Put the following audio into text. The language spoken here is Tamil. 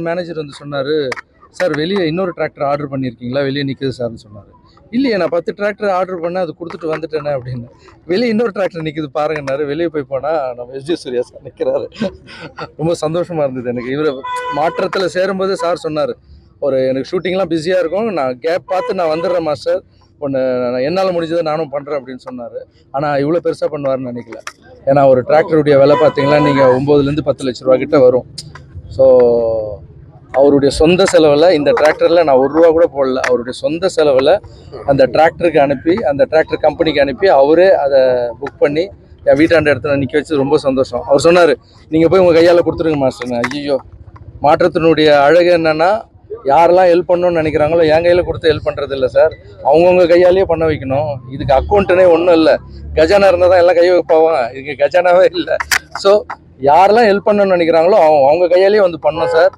மேனேஜர் வந்து சொன்னார், சார் வெளியே இன்னொரு டிராக்டர் ஆர்டர் பண்ணியிருக்கீங்களா, வெளியே நிற்குது சார்னு சொன்னார். இல்லையே, நான் 10 டிராக்டர் ஆர்டர் பண்ணேன், அது கொடுத்துட்டு வந்துட்டேனே அப்படின்னு. வெளியே இன்னொரு டிராக்டர் நிற்குது பாருங்கன்னாரு. வெளியே போய் போனால் நம்ம எஸ்ஜி சூர்யா சார் நிற்கிறாரு. ரொம்ப சந்தோஷமாக இருந்தது எனக்கு. இவர் மாற்றத்தில் சேரும்போது சார் சொன்னார், எனக்கு ஷூட்டிங்லாம் பிஸியாக இருக்கும், நான் கேப் பார்த்து நான் வந்துடுறேன் மாஸ்டர், என்னால் முடிஞ்சதை நானும் பண்ணுறேன் அப்படின்னு சொன்னார். ஆனால் இவ்வளோ பெருசாக பண்ணுவார்னு நினைக்கல. ஏன்னா ஒரு டிராக்டருடைய விலை பார்த்தீங்கன்னா நீங்கள் 9லேருந்து 10 லட்ச ரூபா கிட்ட வரும். ஸோ அவருடைய சொந்த செலவில் இந்த டிராக்டரில் நான் ₹1 கூட போடல. அவருடைய சொந்த செலவில் அந்த டிராக்டருக்கு அனுப்பி, அந்த டிராக்டர் கம்பெனிக்கு அனுப்பி, அவரே அதை புக் பண்ணி என் வீட்டாண்ட இடத்துல நிற்க வச்சு ரொம்ப சந்தோஷம். அவர் சொன்னார், நீங்கள் போய் உங்கள் கையால் கொடுத்துருங்க மாஸ்டர்னு. ஐயோ, மாற்றத்தினுடைய அழகு என்னென்னா, யாரெல்லாம் ஹெல்ப் பண்ணணும்னு நினைக்கிறாங்களோ என் கையில் கொடுத்து ஹெல்ப் பண்ணுறது இல்லை சார், அவங்கவுங்க கையாலேயே பண்ண வைக்கணும். இதுக்கு அக்கௌண்ட்டுனே ஒன்றும் இல்லை, கஜானா இருந்தால் தான் எல்லாம் கை வைப்பாங்க, இதுக்கு கஜானாவே இல்லை. ஸோ யாரெல்லாம் ஹெல்ப் பண்ணணும்னு நினைக்கிறாங்களோ அவங்க கையாலேயே வந்து பண்ணோம் சார்.